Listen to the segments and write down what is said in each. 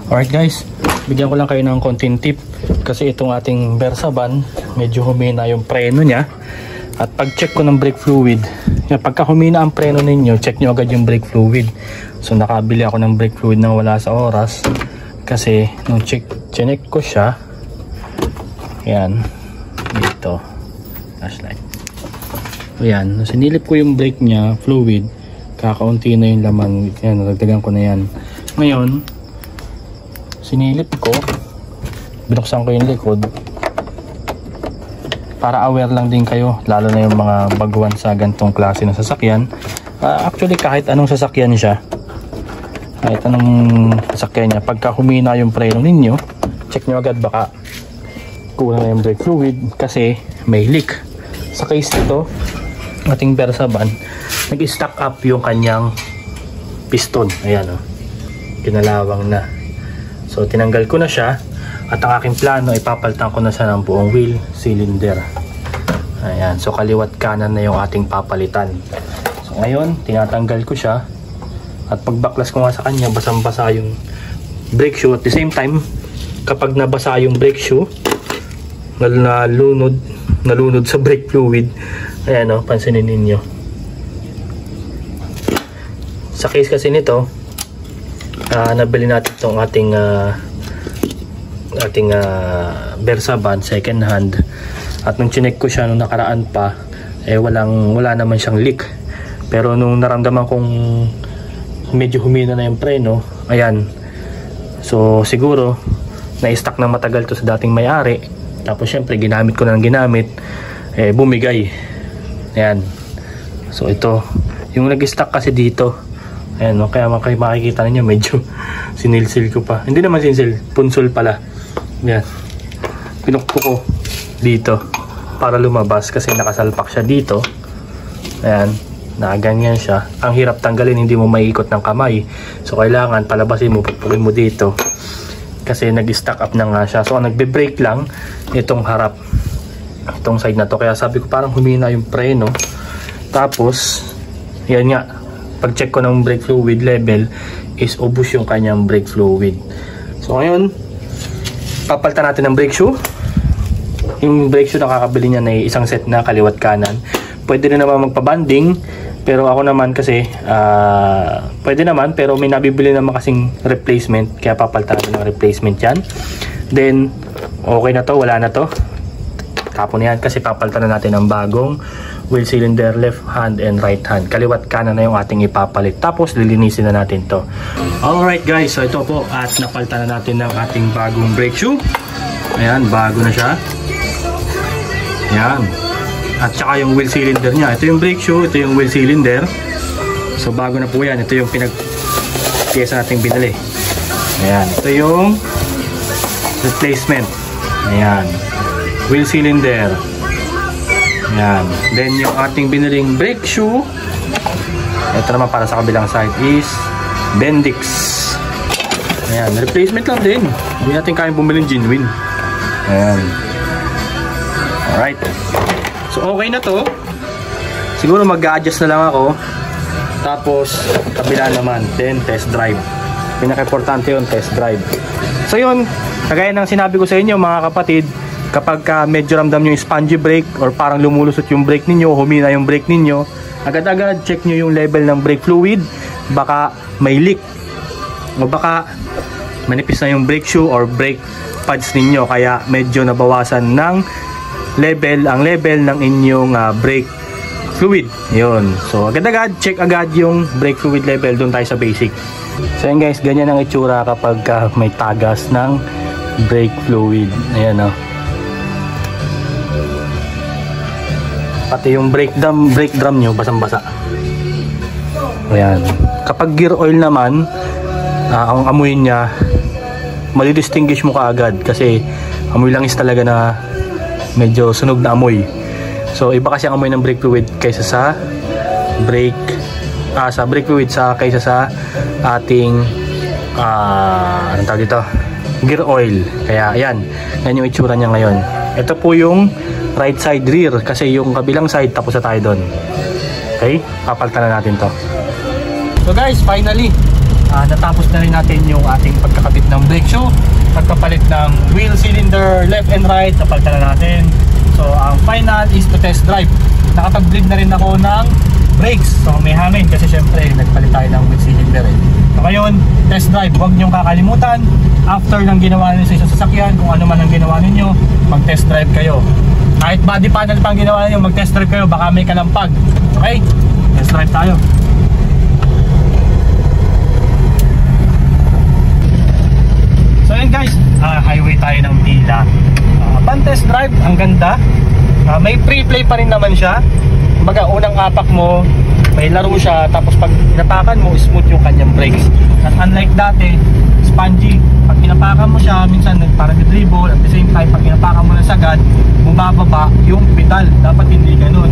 Alright guys, bigyan ko lang kayo ng konting tip kasi itong ating Versa van medyo humina yung preno niya. At pag check ko ng brake fluid, pagka humina ang preno ninyo, check nyo agad yung brake fluid. So nakabili ako ng brake fluid nang wala sa oras kasi nung check ko siya, yan dito, flashlight. Ayan, sinilip ko yung brake niya fluid, kakaunti na yung laman. Yan, nagdagan ko na yan. Ngayon sinilip ko, binuksan ko yung likod para aware lang din kayo, lalo na yung mga baguhan sa gantong klase ng sasakyan. Actually kahit anong sasakyan siya, kahit anong sasakyan niya, pagka humina yung preno ninyo, check nyo agad baka kulang na yung brake fluid kasi may leak. Sa case nito, ating Versa van, nag-stack up yung kanyang piston. Ayan o, kinalawang na. So tinanggal ko na siya at ang aking plano, ipapalitan ko na siya ng buong wheel cylinder. Ayan, so kaliwat kanan na yung ating papalitan. So ngayon, tinatanggal ko siya at pagbaklas ko nga sa kanya, basang-basa yung brake shoe. At the same time, kapag nabasa yung brake shoe, nalunod sa brake fluid, ayan o, pansinin ninyo. Sa case kasi nito, nabili natin itong ating Versa van second hand, at nung chinek ko siya nung nakaraan pa, wala naman siyang leak. Pero nung naramdaman kong medyo humina na yung preno, ayan, so siguro na-stack na matagal to sa dating may-ari, tapos syempre ginamit ko na ng ginamit, bumigay. Ayan, so ito yung nag-stack kasi dito. Ayan, no? Kaya makikita ninyo medyo sinilsil ko pa. Hindi naman sinilsil, punsol pala. Ayan, pinukpo ko dito para lumabas kasi nakasalpak siya dito. Ayan, nakaganyan siya. Ang hirap tanggalin, hindi mo maiikot ng kamay. So kailangan palabasin mo, pukpukin mo dito kasi nag-stack up na nga siya. So ang nagbe-brake lang itong harap, itong side na to. Kaya sabi ko parang humina yung preno. Tapos yan nga, pag check ko ng brake fluid level is ubos yung kanyang brake fluid. So ngayon, papalitan natin ng brake shoe. Yung brake shoe nakakabili niya na isang set na kaliwat kanan. Pwede rin naman magpabanding, pero ako naman kasi pwede naman, pero may nabibili naman kasing replacement, kaya papalitan natin ng replacement yan. Then okay na to, wala na to, tapon yan kasi papalitan na natin ng bagong wheel cylinder, left hand and right hand. Kaliwat kanan na yung ating ipapalit. Tapos lilinisin na natin to. Alright guys, so ito po, at napalitan na natin ng ating bagong brake shoe. Ayan, bago na siya. Ayan, at saka yung wheel cylinder nya. Ito yung brake shoe, ito yung wheel cylinder. So bago na po yan. Ito yung pinag-pyesa nating binili. Ayan, ito yung replacement. Ayan, wheel cylinder. Ayan. Then yung ating biniling brake shoe, ito naman para sa kabilang side is Bendix. Ayan, replacement lang din, hindi natin kayang bumiling genuine. Ayan. Alright, so okay na to. Siguro mag-a-adjust na lang ako. Tapos kabila naman, then test drive. Pinaka-importante yun, test drive. So yun, kagaya ng sinabi ko sa inyo mga kapatid, kapag medyo ramdam nyo yung spongy brake or parang lumulusot yung brake ninyo, humina yung brake ninyo, agad-agad check nyo yung level ng brake fluid. Baka may leak o baka manipis na yung brake shoe or brake pads ninyo, kaya medyo nabawasan ng ang level ng inyong brake fluid. Yun, so agad-agad check agad yung brake fluid level. Doon tayo sa basic. So yun guys, ganyan ang itsura kapag may tagas ng brake fluid. Ayan o, pati yung brake drum nyo basang-basa. Ayan. Kapag gear oil naman, ang amoy niya madidistinguish mo kaagad kasi amoy langis talaga na medyo sunog na amoy. So iba kasi ang amoy ng brake fluid kaysa sa brake fluid kaysa sa ating anong tawag dito, gear oil. Kaya ayan, yan yung itsura niya ngayon. Ito po yung right side rear kasi yung kabilang side tapos na tayo doon. Okay, papalitan na natin to. So guys, finally natapos na rin natin yung ating pagkakabit ng brake shoe, pagpapalit ng wheel cylinder left and right, napalitan na natin. So ang final is to test drive. Nakapag-bleed na rin ako ng brakes, so may hangin kasi syempre nagpalit tayo ng wheel cylinder eh. So ngayon, test drive. Huwag niyong kakalimutan, after ng ginawa niyo sa isang sasakyan, kung ano man ang ginawa niyo, mag-test drive kayo. Kahit body panel pang ginawa niyo, mag-test drive kayo, baka may kalampag. Okay? Test drive tayo. So yun guys, highway tayo ng Tila. Pan test drive, ang ganda. May pre-play pa rin naman siya. Kumbaga, unang apak mo, may laro siya, tapos pag inapakan mo, smooth yung kanyang brakes. At unlike dati, spongy. Pag inapakan mo siya, minsan parang dribble. At the same time, pag inapakan mo ng sagad, bumababa yung pedal. Dapat hindi ganun.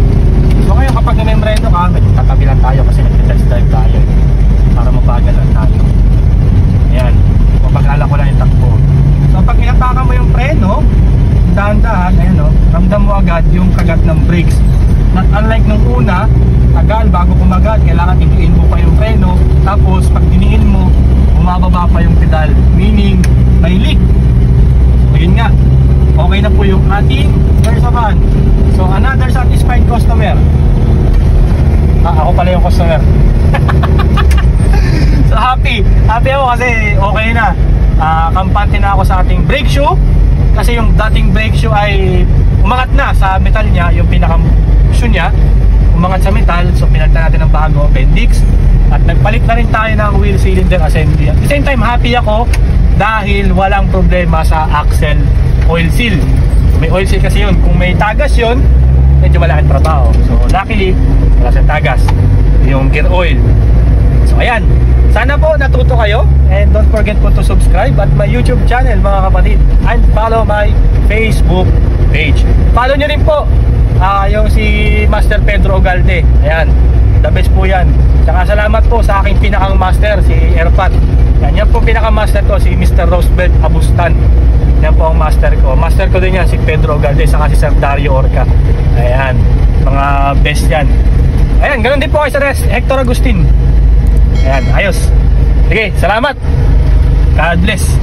So ngayon, kapag namembreno ka, tatabilan tayo kasi nag-test drive tayo para mabagalan tayo. Ayan, mapag-ala ko lang yung takbo. So pag inapakan mo yung preno, dahan-dahan, ayan o, ramdam mo agad yung kagat ng brakes. Not unlike nung una, tagal bago kumagat, kailangan idiin mo pa yung preno, tapos pag diniin mo, bumababa pa yung pedal, meaning may leak. So yun nga, okay na po yung ating Versa van. So another satisfied customer. Ako pala yung customer. So happy ako kasi okay na. Kampante na ako sa ating brake shoe, kasi yung dating brake shoe ay umangat na sa metal niya, yung pinaka shoe niya umangat sa metal, so pinalitan natin ng bago appendix at nagpalit na rin tayo ng wheel cylinder assembly. At the same time, happy ako dahil walang problema sa axle oil seal. May oil seal kasi yun, kung may tagas yun, medyo wala ang trabaho. So luckily, wala siyang tagas, yung gear oil. So ayan, sana po natuto kayo, and don't forget po to subscribe at my YouTube channel mga kapatid, and follow my Facebook page. Follow nyo rin po yung si Master Pedro Ogalde. Ayan, the best po yan. Tsaka salamat po sa aking pinakang master, si Erpat. Yan po pinakang master ko, si Mr. Rosebel Abustan. Yan po ang master ko. Master ko din yan, si Pedro Ogalde, saka si Sir Dario Orca. Ayan, mga best yan. Ayan, ganun din po kay Sir Hector Agustin. Ayan, ayos. Sige, salamat. God bless.